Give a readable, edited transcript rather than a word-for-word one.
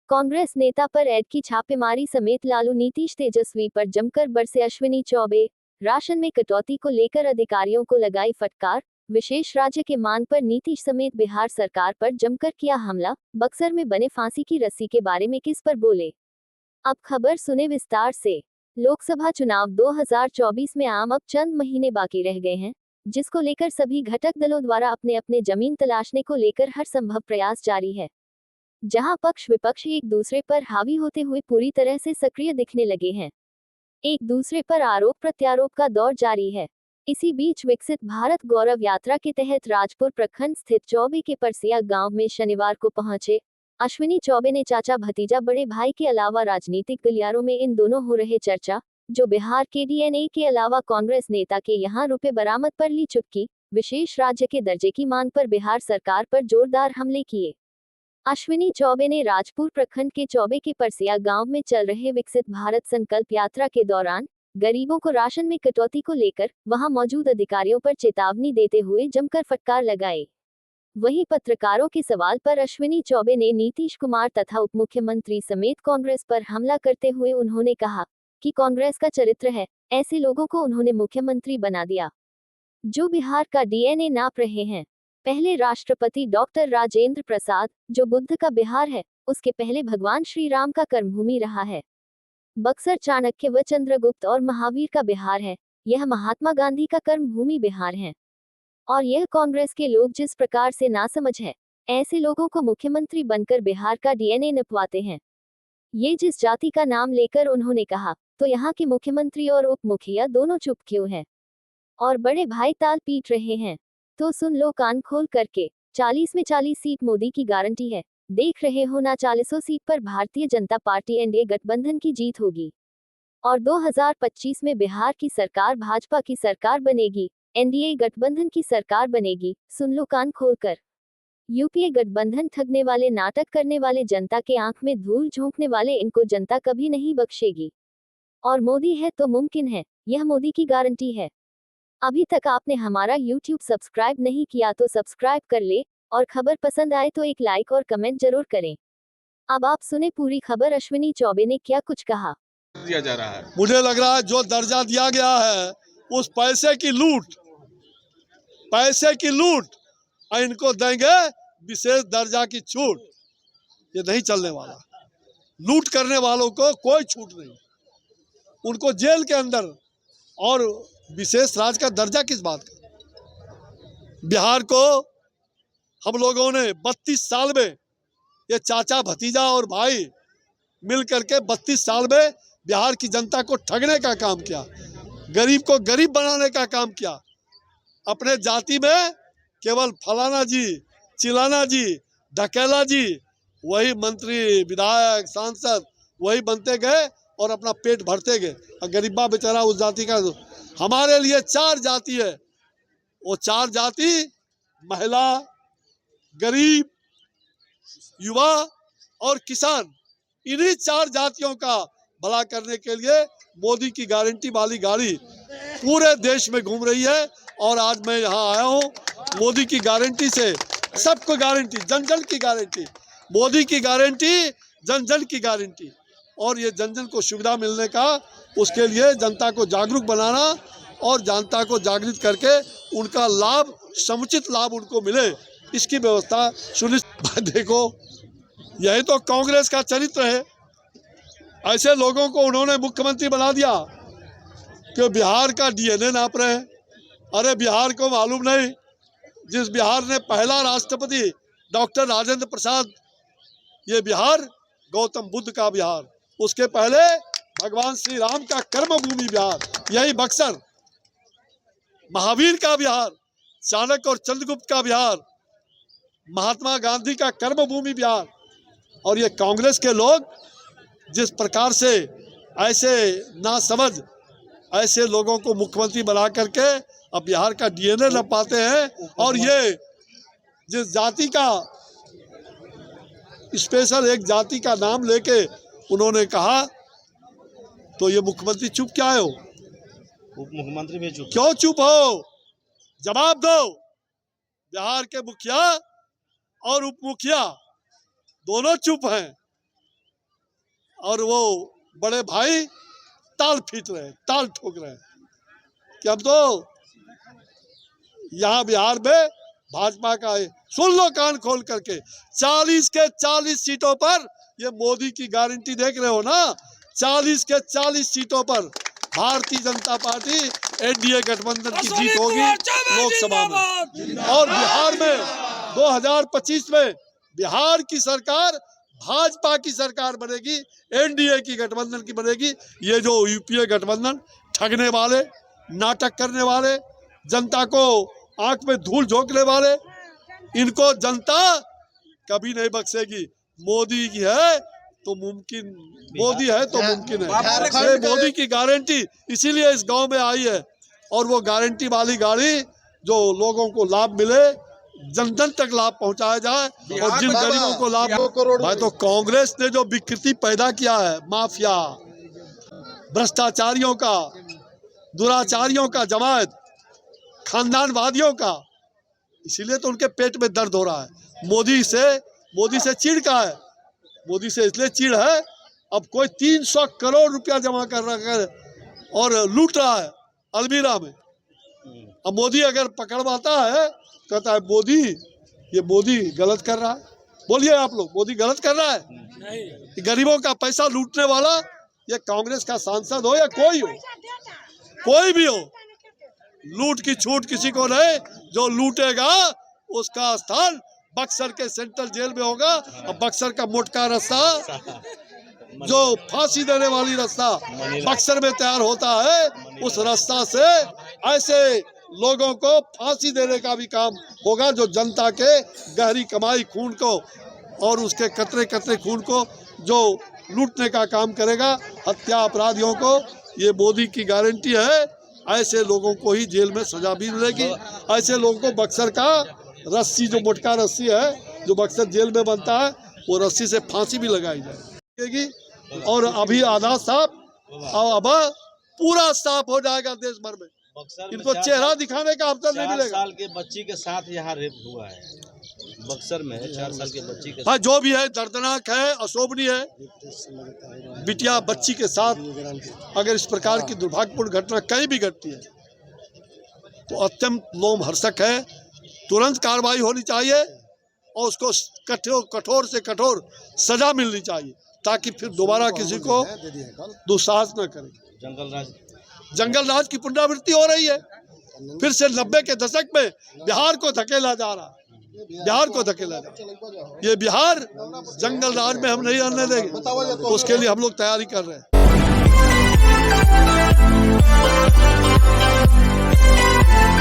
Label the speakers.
Speaker 1: कांग्रेस नेता पर ऐड की छापेमारी समेत लालू नीतीश तेजस्वी पर जमकर बरसे अश्विनी चौबे। राशन में कटौती को लेकर अधिकारियों को लगाई फटकार। विशेष राज्य के मान पर नीतीश समेत बिहार सरकार पर जमकर किया हमला। बक्सर में बने फांसी की रस्सी के बारे में किस पर बोले, अब खबर सुने विस्तार से। लोकसभा चुनाव 2024 में अब चंद महीने बाकी रह गए हैं, जिसको लेकर सभी घटक दलों द्वारा अपने अपने जमीन तलाशने को लेकर हर संभव प्रयास जारी है। जहां पक्ष विपक्ष एक दूसरे पर हावी होते हुए पूरी तरह से सक्रिय दिखने लगे हैं। एक दूसरे पर आरोप प्रत्यारोप का दौर जारी है। इसी बीच विकसित भारत गौरव यात्रा के तहत राजपुर प्रखंड स्थित चौबे के परसिया गांव में शनिवार को पहुंचे अश्विनी चौबे ने चाचा भतीजा बड़े भाई के अलावा राजनीतिक गलियारों में इन दोनों हो रहे चर्चा, जो बिहार के डीएनए के अलावा कांग्रेस नेता के यहां रुपए बरामद पर ली चुटकी, विशेष राज्य के दर्जे की मांग पर बिहार सरकार पर जोरदार हमले किए। अश्विनी चौबे ने राजपुर प्रखंड के चौबे के परसिया गांव में चल रहे विकसित भारत संकल्प यात्रा के दौरान गरीबों को राशन में कटौती को लेकर वहां मौजूद अधिकारियों पर चेतावनी देते हुए जमकर फटकार लगाई। वहीं पत्रकारों के सवाल पर अश्विनी चौबे ने नीतीश कुमार तथा उप मुख्यमंत्री समेत कांग्रेस पर हमला करते हुए उन्होंने कहा कि कांग्रेस का चरित्र है, ऐसे लोगों को उन्होंने मुख्यमंत्री बना दिया जो बिहार का डीएनए नाप रहे हैं। पहले राष्ट्रपति डॉक्टर राजेंद्र प्रसाद, जो बुद्ध का बिहार है, उसके पहले भगवान श्री राम का कर्मभूमि रहा है। बक्सर चाणक्य व चंद्रगुप्त और महावीर का बिहार है, यह महात्मा गांधी का कर्मभूमि बिहार है। और यह कांग्रेस के लोग जिस प्रकार से नासमझ है, ऐसे लोगों को मुख्यमंत्री बनकर बिहार का डीएनए नपवाते हैं। ये जिस जाति का नाम लेकर उन्होंने कहा, तो यहाँ के मुख्यमंत्री और उप मुखिया दोनों चुप क्यों हैं? और बड़े भाई ताल पीट रहे हैं। तो सुन लो कान खोल करके, 40 में 40 सीट मोदी की गारंटी है। देख रहे हो ना, 40 सीट पर भारतीय जनता पार्टी एनडीए गठबंधन की जीत होगी और 2025 में बिहार की सरकार भाजपा की सरकार बनेगी, एनडीए गठबंधन की सरकार बनेगी। सुन लो कान खोलकर। यूपीए गठबंधन ठगने वाले, नाटक करने वाले, जनता के आंख में धूल झोंकने वाले, इनको जनता कभी नहीं बख्शेगी। और मोदी है तो मुमकिन है, यह मोदी की गारंटी है। अभी तक आपने हमारा YouTube सब्सक्राइब नहीं किया तो सब्सक्राइब कर ले और खबर पसंद आए तो एक लाइक और कमेंट जरूर करें। अब आप सुने पूरी खबर। अश्विनी चौबे ने क्या कुछ कहा।
Speaker 2: दिया जा रहा है,
Speaker 3: मुझे लग रहा है जो दर्जा दिया गया है उस पैसे की लूट और इनको देंगे विशेष दर्जा की छूट। ये नहीं चलने वाला। लूट करने वालों को कोई छूट नहीं, उनको जेल के अंदर। और विशेष राज्य का दर्जा किस बात का? बिहार को हम लोगों ने 32 साल में, ये चाचा भतीजा और भाई मिल करके 32 साल में बिहार की जनता को ठगने का काम किया, गरीब को गरीब बनाने का काम किया। अपने जाति में केवल फलाना जी, चिलाना जी, ढकेला जी, वही मंत्री, विधायक, सांसद वही बनते गए और अपना पेट भरते गए। और गरीबा बेचारा उस जाति का। हमारे लिए 4 जाति है, वो 4 जाति महिला, गरीब, युवा और किसान, इन्हीं 4 जातियों का भला करने के लिए मोदी की गारंटी वाली गाड़ी पूरे देश में घूम रही है। और आज मैं यहाँ आया हूँ मोदी की गारंटी से, सबको गारंटी, जन जन की गारंटी, मोदी की गारंटी, जन जन की गारंटी। और ये जन जन को सुविधा मिलने का, उसके लिए जनता को जागरूक बनाना और जनता को जागृत करके उनका लाभ, समुचित लाभ उनको मिले, इसकी व्यवस्था सुनिश्चित। देखो, यही तो कांग्रेस का चरित्र है। ऐसे लोगों को उन्होंने मुख्यमंत्री बना दिया कि बिहार का डीएनए नाप रहे हैं। अरे बिहार को मालूम नहीं, जिस बिहार ने पहला राष्ट्रपति डॉक्टर राजेंद्र प्रसाद, ये बिहार गौतम बुद्ध का बिहार, उसके पहले भगवान श्री राम का कर्मभूमि बिहार, यही बक्सर, महावीर का बिहार, चाणक्य और चंद्रगुप्त का बिहार, महात्मा गांधी का कर्मभूमि बिहार। और ये कांग्रेस के लोग जिस प्रकार से ऐसे नासमझ ऐसे लोगों को मुख्यमंत्री बना करके अब बिहार का डीएनए न पाते हैं, और ये जिस जाति का स्पेशल एक जाति का नाम लेके उन्होंने कहा, तो ये मुख्यमंत्री चुप क्या हो?
Speaker 2: उप मुख्यमंत्री भी चुप।
Speaker 3: क्यों चुप हो? जवाब दो। बिहार के मुखिया और उप मुखिया दोनों चुप हैं, और वो बड़े भाई ताल खींच रहे हैं, ताल ठोक रहे हैं कि हम तो यहाँ बिहार में भाजपा का है। सुन लो कान खोल करके, 40 के 40 सीटों पर, ये मोदी की गारंटी देख रहे हो ना, 40 के 40 सीटों पर भारतीय जनता पार्टी एनडीए गठबंधन की जीत होगी लोकसभा में। और बिहार में 2025 में बिहार की सरकार भाजपा की सरकार बनेगी, एनडीए की गठबंधन की बनेगी। ये जो यूपीए गठबंधन ठगने वाले, नाटक करने वाले, जनता को आंख में धूल झोंकने वाले, इनको जनता कभी नहीं बख्शेगी। मोदी की है तो मुमकिन, मोदी है तो मुमकिन है। ये मोदी की गारंटी इसीलिए इस गांव में आई है, और वो गारंटी वाली गाड़ी जो लोगों को लाभ मिले, जन जन तक लाभ पहुंचाया जाए, और जिन गरीबों को लाभ। भाई तो कांग्रेस ने जो विकृति पैदा किया है, माफिया, भ्रष्टाचारियों का, दुराचारियों का जमात, खानदानवादियों का, इसीलिए तो उनके पेट में दर्द हो रहा है। मोदी से चिढ़ का है, मोदी से इसलिए चिढ़ है, अब कोई 300 करोड़ रुपया जमा कर रहा है और लूट रहा है अलमीरा में। अब मोदी अगर पकड़वाता है, कहता है मोदी गलत कर रहा है। बोलिए आप लोग, मोदी गलत कर रहा है? नहीं। गरीबों का पैसा लूटने वाला ये कांग्रेस का सांसद हो या कोई भी हो, लूट की छूट किसी को नहीं। जो लूटेगा उसका स्थान बक्सर के सेंट्रल जेल में होगा। और बक्सर का मोटका रास्ता, जो फांसी देने वाली रास्ता बक्सर में तैयार होता है, उस रास्ता से ऐसे लोगों को फांसी देने का भी काम होगा, जो जनता के गहरी कमाई खून को और उसके कतरे कतरे खून को जो लूटने का काम करेगा, हत्या अपराधियों को। ये मोदी की गारंटी है, ऐसे लोगों को ही जेल में सजा भी मिलेगी। ऐसे लोगों को बक्सर का रस्सी, जो मोटका रस्सी है जो बक्सर जेल में बनता है, वो रस्सी से फांसी भी लगाई जाएगी। और अभी आधा साफ, और अब पूरा साफ हो जाएगा देश भर में। इनको चेहरा दिखाने का अवसर नहीं मिलेगा।
Speaker 2: 4 साल के बच्ची के साथ यहाँ रेप हुआ है बक्सर में। 4 साल के बच्ची के
Speaker 3: साथ जो भी है दर्दनाक है, अशोभनीय है। बिटिया बच्ची के साथ अगर इस प्रकार की दुर्भाग्यपूर्ण घटना कहीं भी घटती है तो अत्यंत लोमहर्षक है। तुरंत कार्रवाई होनी चाहिए और उसको कठोर से कठोर सजा मिलनी चाहिए, ताकि फिर दोबारा किसी को दुस्साहस न करे। जंगल राज की पुनरावृत्ति हो रही है। फिर से 90 के दशक में बिहार को धकेला जा रहा है, बिहार को धकेला जा रहा है। ये बिहार जंगल राज में हम नहीं आने देंगे, उसके लिए हम लोग तैयारी कर रहे हैं।